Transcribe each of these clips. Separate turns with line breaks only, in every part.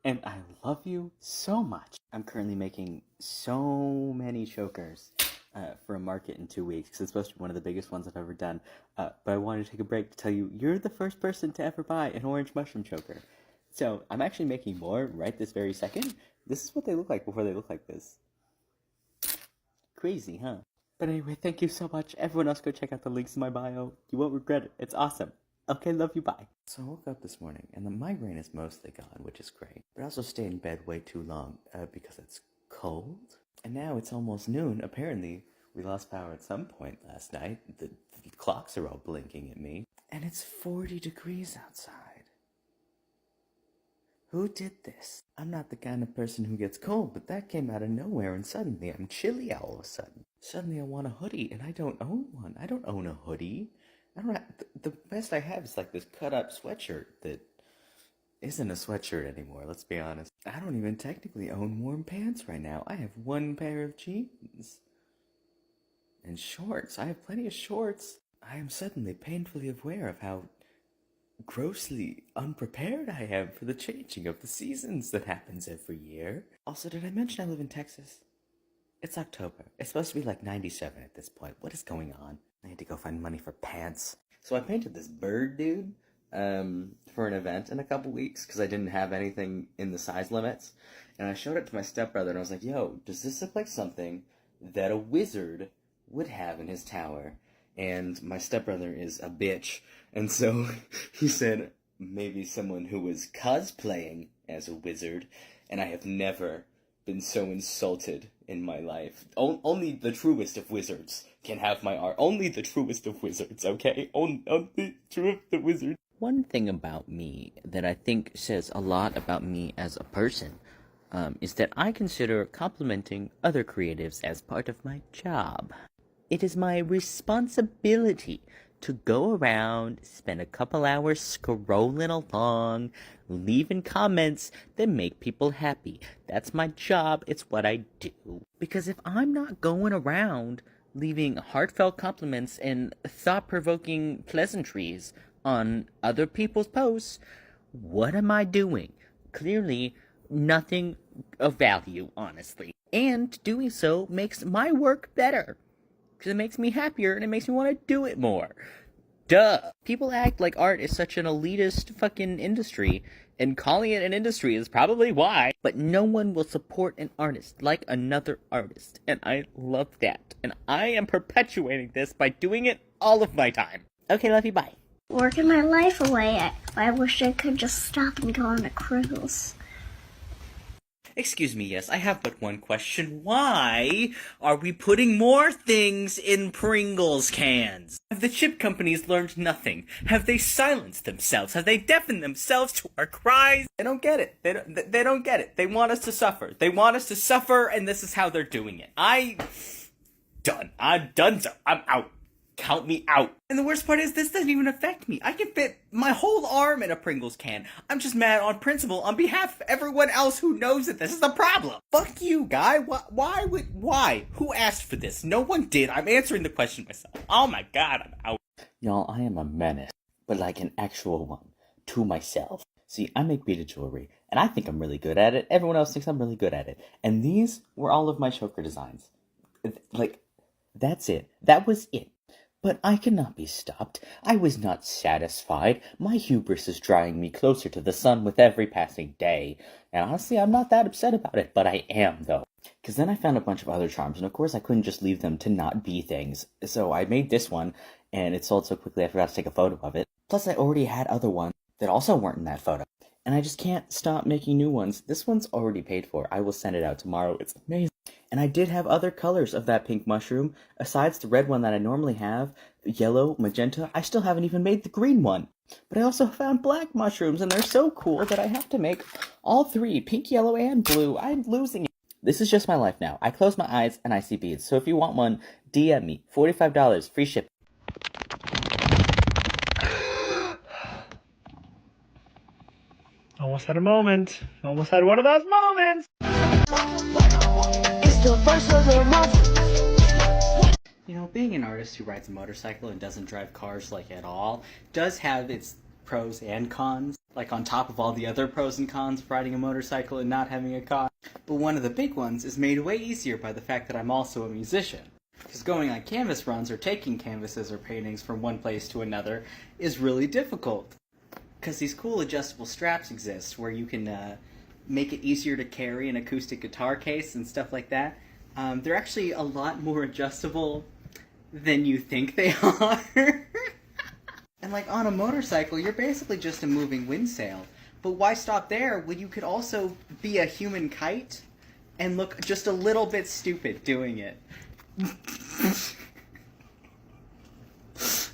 and I love you so much. I'm currently making so many chokers for a market in 2 weeks, because it's supposed to be one of the biggest ones I've ever done. But I wanted to take a break to tell you, you're the first person to ever buy an orange mushroom choker. So I'm actually making more right this very second. This is what they look like before they look like this. Crazy, huh? But anyway, thank you so much. Everyone else go check out the links in my bio. You won't regret it. It's awesome. Okay, love you, bye. So I woke up this morning, and the migraine is mostly gone, which is great. But I also stayed in bed way too long, because it's cold. And now it's almost noon. Apparently, we lost power at some point last night. The clocks are all blinking at me. And it's 40 degrees outside. Who did this? I'm not the kind of person who gets cold, but that came out of nowhere, and suddenly I'm chilly all of a sudden. Suddenly I want a hoodie, and I don't own one. I don't own a hoodie. I don't have, the best I have is like this cut-up sweatshirt that isn't a sweatshirt anymore, let's be honest. I don't even technically own warm pants right now. I have one pair of jeans. And shorts. I have plenty of shorts. I am suddenly painfully aware of how grossly unprepared I am for the changing of the seasons that happens every year. Also, did I mention I live in Texas? It's October. It's supposed to be like 97 at this point. What is going on? I need to go find money for pants. So I painted this bird dude for an event in a couple weeks because I didn't have anything in the size limits. And I showed it to my stepbrother and I was like, yo, does this look like something that a wizard would have in his tower? And my stepbrother is a bitch. And so he said maybe someone who was cosplaying as a wizard. And I have never been so insulted in my life. Only the truest of wizards can have my art. Only the truest of wizards, okay? Only true of the wizards. One thing about me that I think says a lot about me as a person is that I consider complimenting other creatives as part of my job. It is my responsibility to go around, spend a couple hours scrolling along, leaving comments that make people happy. That's my job. It's what I do. Because if I'm not going around leaving heartfelt compliments and thought-provoking pleasantries on other people's posts, what am I doing? Clearly, nothing of value, honestly. And doing so makes my work better. Because it makes me happier and it makes me want to do it more. Duh. People act like art is such an elitist fucking industry, and calling it an industry is probably why. But no one will support an artist like another artist, and I love that. And I am perpetuating this by doing it all of my time. Okay, love you, bye.
Working my life away. I wish I could just stop and go on a cruise.
Excuse me, yes, I have but one question. Why are we putting more things in Pringles cans? Have the chip companies learned nothing? Have they silenced themselves? Have they deafened themselves to our cries? They don't get it. They don't get it. They want us to suffer. They want us to suffer, and this is how they're doing it. I'm done, so I'm out. Count me out. And the worst part is, this doesn't even affect me. I can fit my whole arm in a Pringles can. I'm just mad on principle on behalf of everyone else who knows that this is the problem. Fuck you, guy. Why? Who asked for this? No one did. I'm answering the question myself. Oh my god, I'm out. Y'all, I am a menace, but like an actual one, to myself. See, I make beaded jewelry, and I think I'm really good at it. Everyone else thinks I'm really good at it. And these were all of my choker designs. Like, that's it. That was it. But I cannot be stopped. I was not satisfied. My hubris is drawing me closer to the sun with every passing day. And honestly, I'm not that upset about it, but I am, though. Because then I found a bunch of other charms, and of course I couldn't just leave them to not be things. So I made this one, and it sold so quickly I forgot to take a photo of it. Plus I already had other ones that also weren't in that photo. And I just can't stop making new ones. This one's already paid for. I will send it out tomorrow. It's amazing. And I did have other colors of that pink mushroom. Besides the red one that I normally have, yellow, magenta, I still haven't even made the green one. But I also found black mushrooms, and they're so cool that I have to make all three, pink, yellow, and blue. I'm losing it. This is just my life now. I close my eyes and I see beads. So if you want one, DM me. $45, free shipping.
Almost had a moment. Almost had one of those moments.
It's the first of the month.
You know, being an artist who rides a motorcycle and doesn't drive cars, like, at all, does have its
pros and cons, like on top of all the other pros and cons of riding a motorcycle and not having a car. But one of the big ones is made way easier by the fact that I'm also a musician. Because going on canvas runs or taking canvases or paintings from one place to another is really difficult. Because these cool adjustable straps exist where you can make it easier to carry an acoustic guitar case and stuff like that. They're actually a lot more adjustable than you think they are. And like on a motorcycle, you're basically just a moving wind sail. But why stop there when you could also be a human kite and look just a little bit stupid doing it?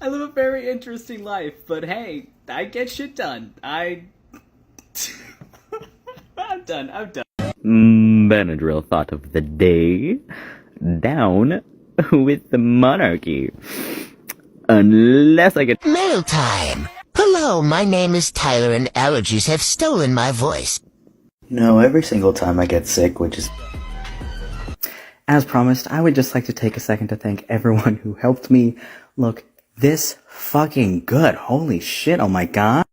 I live a very interesting life, but hey, I get shit done. I'm done.
Benadryl thought of the day. Down with the monarchy. Unless I get
Mail time! Hello, my name is Tyler and allergies have stolen my voice.
No, every single time I get sick, which is... As promised, I would just like to take a second to thank everyone who helped me look this fucking good. Holy shit, oh my god.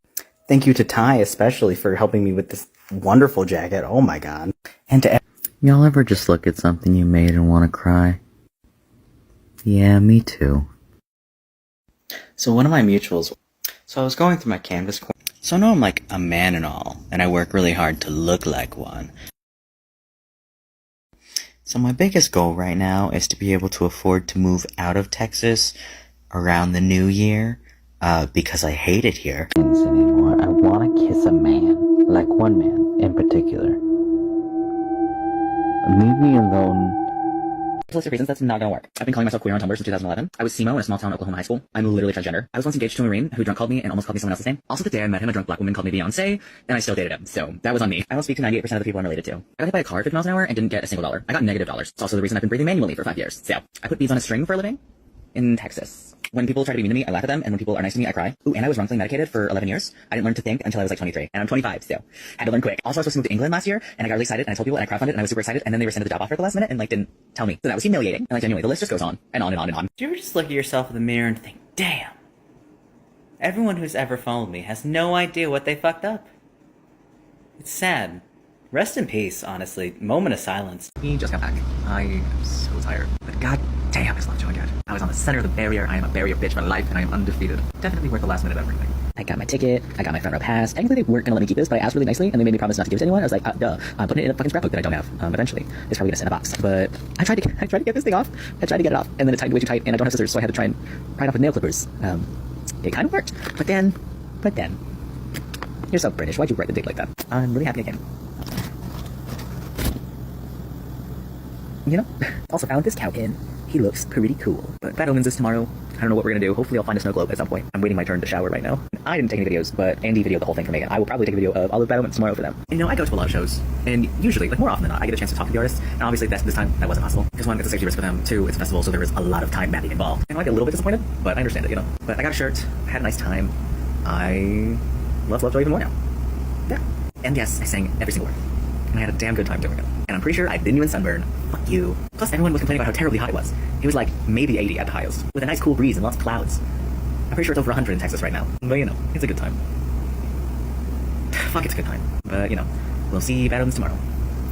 Thank you to Ty especially for helping me with this wonderful jacket, oh my god. And to y'all ever just look at something you made and want to cry? Yeah, me too. So one of my mutuals, so I was going through my canvas corner. So I know I'm like a man and all, and I work really hard to look like one. So my biggest goal right now is to be able to afford to move out of Texas around the new year, because I hate it here. Anymore. I want to kiss a man, like one man in particular. Leave me alone. List of reasons that's not gonna work. I've been calling myself queer on Tumblr since 2011. I was SEMO in a small town Oklahoma high school. I'm literally transgender. I was once engaged to a Marine who drunk called me and almost called me someone else's name. Also the day I met him, a drunk black woman called me Beyonce, and I still dated him. So that was on me. I don't speak to 98% of the people I'm related to. I got hit by a car at 50 miles an hour and didn't get a single dollar. I got negative dollars. It's also the reason I've been breathing manually for 5 years. So I put beads on a string for a living in Texas. When people try to be mean to me, I laugh at them, and when people are nice to me, I cry. Ooh, and I was wrongfully medicated for 11 years. I didn't learn to think until I was like 23, and I'm 25, so had to learn quick. Also, I was supposed to move to England last year, and I got really excited, and I told people, and I crowdfunded, and I was super excited, and then they rescinded the job offer at the last minute, and like didn't tell me. So that was humiliating, and like genuinely, the list just goes on, and on and on and on. Do you ever just look at yourself in the mirror and think, damn, everyone who's ever followed me has no idea what they fucked up? It's sad. Rest in peace, honestly. Moment of silence.
We just got back. I am so tired. But god damn, it's not joy yet. I was on the center of the barrier. I am a barrier bitch for life, and I am undefeated. Definitely worth the last minute of everything. I got my ticket. I got my front row pass. Technically, they weren't gonna let me keep this, but I asked really nicely, and they made me promise not to give it to anyone. I was like, duh. I'm putting it in a fucking scrapbook that I don't have. Eventually, it's probably gonna sit in a box. But I tried to get this thing off. I tried to get it off, and then it tightened way too tight, and I don't have scissors, so I had to try and pry it off with nail clippers. It kind of worked, but then, you're so British. Why'd you write the date like that? I'm really happy again. You know? Also found this cowkin. He looks pretty cool. But Bad Omens is tomorrow. I don't know what we're gonna do. Hopefully I'll find a snow globe at some point. I'm waiting my turn to shower right now. I didn't take any videos, but Andy videoed the whole thing for me, and I will probably take a video of all of Bad Omens tomorrow for them. And, you know, I go to a lot of shows, and usually, like more often than not, I get a chance to talk to the artists, and obviously this time that wasn't possible. Because one, it's a safety risk for them, two, it's a festival, so there is a lot of time mapping involved. And I get a little bit disappointed, but I understand it, you know. But I got a shirt, I had a nice time. I love Lovejoy even more now. Yeah. And yes, I sang every single word. And I had a damn good time doing it. And I'm pretty sure I didn't even sunburn. Fuck you. Plus, everyone was complaining about how terribly hot it was. It was like maybe 80 at the highest, with a nice cool breeze and lots of clouds. I'm pretty sure it's over 100 in Texas right now. But, you know, it's a good time. Fuck, it's a good time. But, you know, we'll see Bad Omens tomorrow.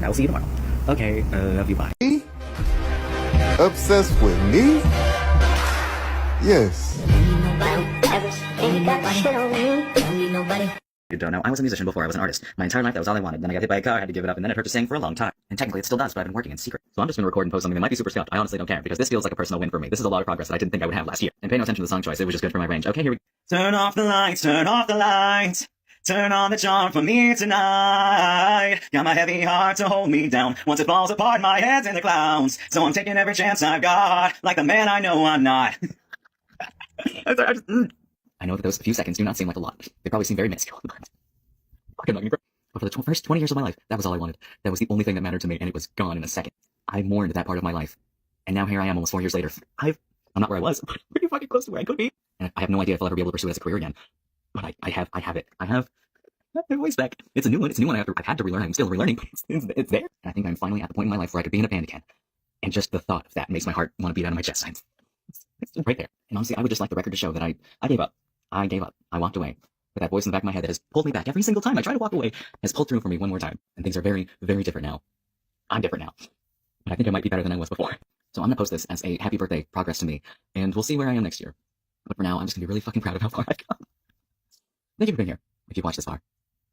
I will see you tomorrow. Okay, love you, bye.
Obsessed with me? Yes.
You don't know, I was a musician before I was an artist. My entire life, that was all I wanted. Then I got hit by a car, I had to give it up, and then it hurt to sing for a long time. And technically it still does, but I've been working in secret. So I'm just gonna record and post something that might be super scuffed. I honestly don't care, because this feels like a personal win for me. This is a lot of progress that I didn't think I would have last year. And pay no attention to the song choice, it was just good for my range. Okay, here we go. Turn off the lights, turn off the lights. Turn on the charm for me tonight. Got my heavy heart to hold me down. Once it falls apart, my head's in the clouds. So I'm taking every chance I've got, like the man I know I'm not. I'm sorry, I know that those few seconds do not seem like a lot. They probably seem very minuscule. But for the first 20 years of my life, that was all I wanted. That was the only thing that mattered to me, and it was gone in a second. I mourned that part of my life. And now here I am almost 4 years later. I'm not where I was, but pretty fucking close to where I could be. And I have no idea if I'll ever be able to pursue it as a career again. But I have it. I have my voice back. It's a new one. I've had to relearn. I'm still relearning, but it's there. And I think I'm finally at the point in my life where I could be in a band again. And just the thought of that makes my heart want to beat out of my chest. It's right there. And honestly, I would just like the record to show that I gave up. I gave up. I walked away. But that voice in the back of my head that has pulled me back every single time I try to walk away has pulled through for me one more time. And things are very, very different now. I'm different now. But I think I might be better than I was before. So I'm gonna post this as a happy birthday progress to me. And we'll see where I am next year. But for now, I'm just gonna be really fucking proud of how far I've come. Thank you for being here. If you've watched this far.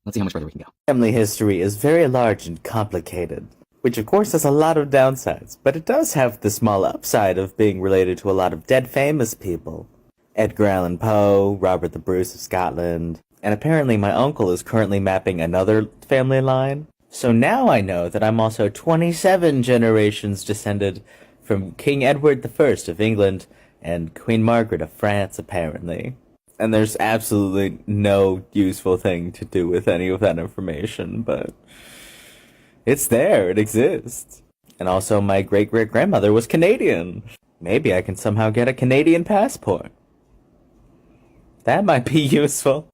Let's see how much further we can go.
Family history is very large and complicated, which of course has a lot of downsides, but it does have the small upside of being related to a lot of dead famous people. Edgar Allan Poe, Robert the Bruce of Scotland, and apparently my uncle is currently mapping another family line. So now I know that I'm also 27 generations descended from King Edward I of England and Queen Margaret of France, apparently. And there's absolutely no useful thing to do with any of that information, but it's there, it exists. And also my great-great-grandmother was Canadian. Maybe I can somehow get a Canadian passport. That might be useful.